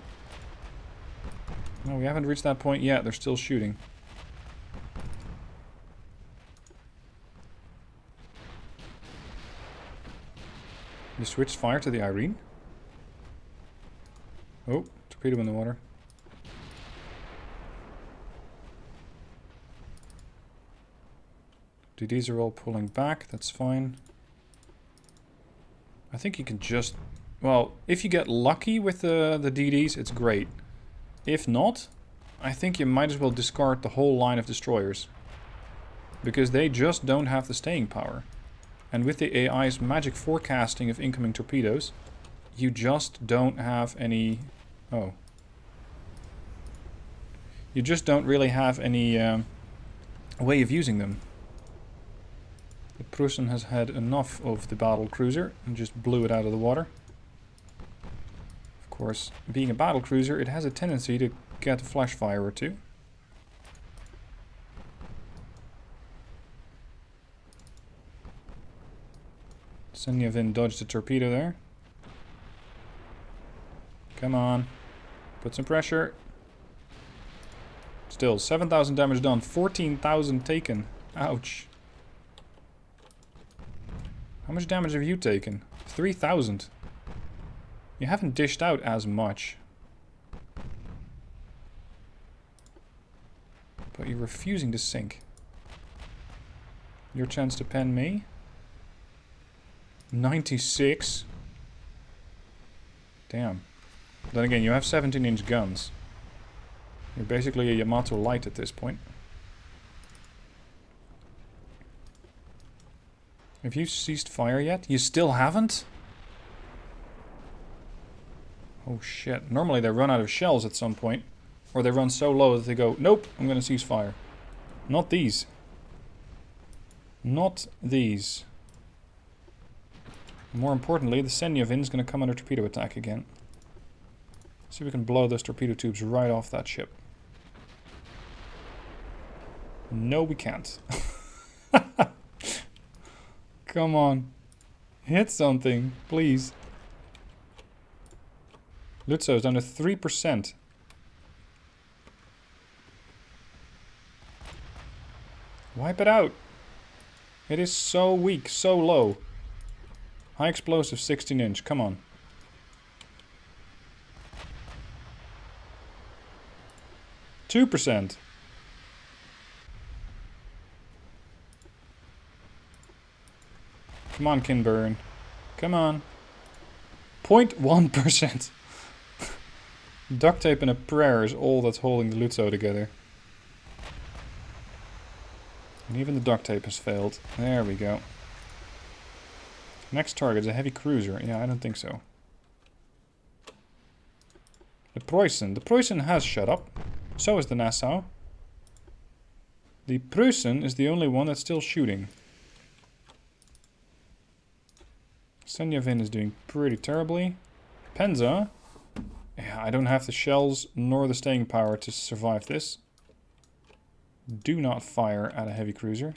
No, we haven't reached that point yet, they're still shooting. You switched fire to the Irene. Oh, torpedo in the water. DDs are all pulling back, that's fine. I think you can just... Well, if you get lucky with the DDs, it's great. If not, I think you might as well discard the whole line of destroyers. Because they just don't have the staying power. And with the AI's magic forecasting of incoming torpedoes, you just don't have any... Oh. You just don't really have any way of using them. The Preußen has had enough of the battle cruiser and just blew it out of the water. Of course, being a battle cruiser, it has a tendency to get a flash fire or two. Senyavin dodged a torpedo there. Come on. Put some pressure. Still, 7,000 damage done. 14,000 taken. Ouch. How much damage have you taken? 3,000. You haven't dished out as much. But you're refusing to sink. Your chance to pen me? 96. Damn. Then again, you have 17-inch guns. You're basically a Yamato light at this point. Have you ceased fire yet? You still haven't? Oh shit. Normally they run out of shells at some point. Or they run so low that they go, nope, I'm gonna cease fire. Not these. Not these. More importantly, the Senyavin is going to come under torpedo attack again. See if we can blow those torpedo tubes right off that ship. No, we can't. Come on. Hit something, please. Lutzo is down to 3%. Wipe it out. It is so weak, so low. High explosive 16-inch, come on. %. Come on, Kinburn. Come on. 0.1%. Duct tape and a prayer is all that's holding the Lutzo together. And even the duct tape has failed. There we go. Next target is a heavy cruiser. Yeah, I don't think so. The Preußen. The Preußen has shut up. So is the Nassau. The Preußen is the only one that's still shooting. Senjavin is doing pretty terribly. Penza. Yeah, I don't have the shells nor the staying power to survive this. Do not fire at a heavy cruiser.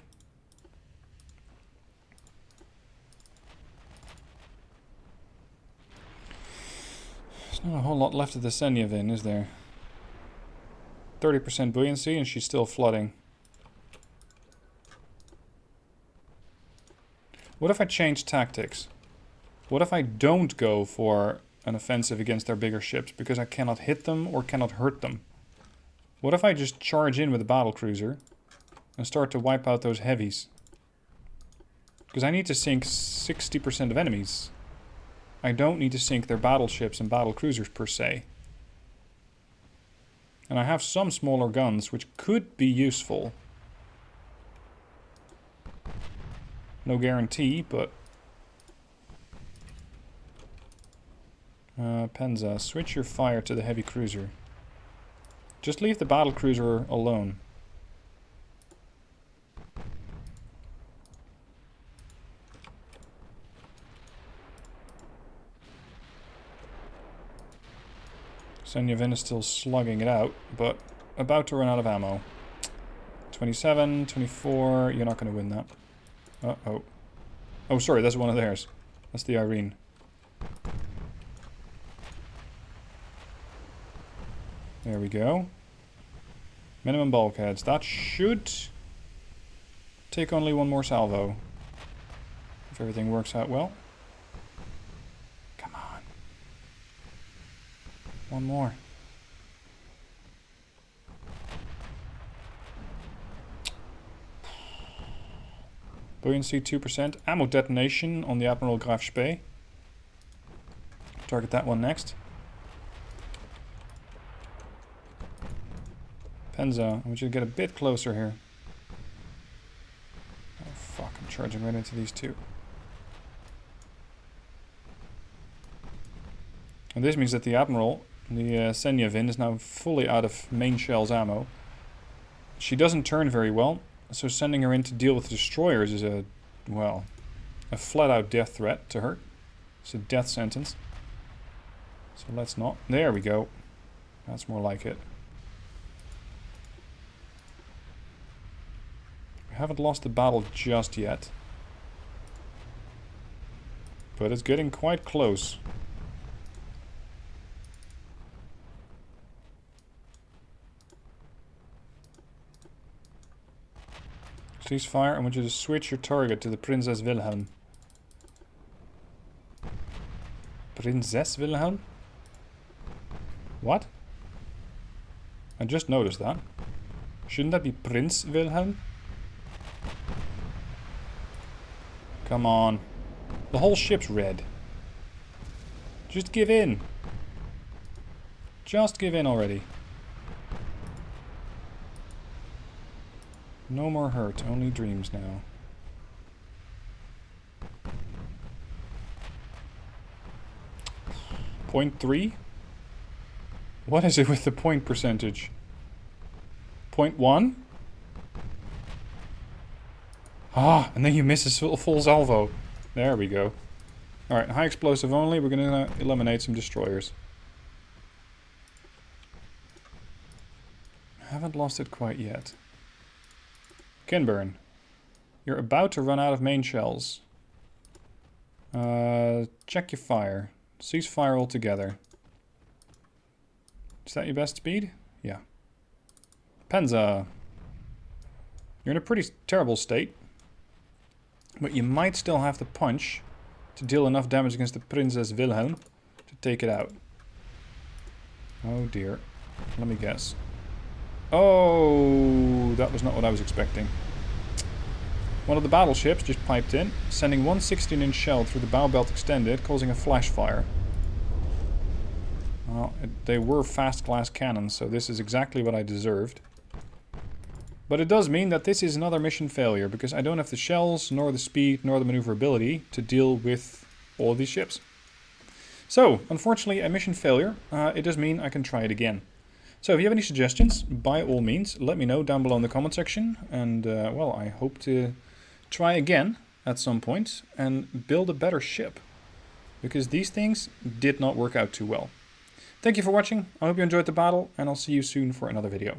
There's not a whole lot left of the Senjavin, is there? 30% buoyancy and she's still flooding. What if I change tactics? What if I don't go for an offensive against their bigger ships because I cannot hit them or cannot hurt them? What if I just charge in with a battlecruiser and start to wipe out those heavies? Because I need to sink 60% of enemies. I don't need to sink their battleships and battlecruisers per se. And I have some smaller guns which could be useful. No guarantee, but... Penza, switch your fire to the heavy cruiser. Just leave the battlecruiser alone. Senjavin is still slugging it out, but about to run out of ammo. 27, 24, you're not going to win that. Uh-oh. Oh, sorry, that's one of theirs. That's the Irene. There we go. Minimum bulkheads. That should take only one more salvo. If everything works out well. Come on. One more. Buoyancy 2%. Ammo detonation on the Admiral Graf Spee. Target that one next. Penza, I want you to get a bit closer here. Oh fuck, I'm charging right into these two. And this means that the Admiral, the Senjavin, is now fully out of main shells ammo. She doesn't turn very well, so sending her in to deal with destroyers is a, well, a flat-out death threat to her. It's a death sentence. So let's not. There we go. That's more like it. We haven't lost the battle just yet. But it's getting quite close. Ceasefire, I want you to switch your target to the Princess Wilhelm. Princess Wilhelm? What? I just noticed that. Shouldn't that be Prince Wilhelm? Come on. The whole ship's red. Just give in. Just give in already. No more hurt, only dreams now. .3? What is it with the point percentage? 0.1? Ah, and then you miss a full salvo. There we go. Alright, high explosive only. We're going to eliminate some destroyers. Haven't lost it quite yet. Kinburn. You're about to run out of main shells. Check your fire. Cease fire altogether. Is that your best speed? Yeah. Penza. You're in a pretty terrible state. But you might still have to punch to deal enough damage against the Princess Wilhelm to take it out. Oh dear. Let me guess. Oh, that was not what I was expecting. One of the battleships just piped in, sending one 16-inch shell through the bow belt extended, causing a flash fire. Well, they were fast glass cannons, so this is exactly what I deserved. But it does mean that this is another mission failure, because I don't have the shells, nor the speed, nor the maneuverability to deal with all of these ships. So, unfortunately, a mission failure. It does mean I can try it again. So if you have any suggestions, by all means, let me know down below in the comment section. And, well, I hope to try again at some point and build a better ship. Because these things did not work out too well. Thank you for watching. I hope you enjoyed the battle, and I'll see you soon for another video.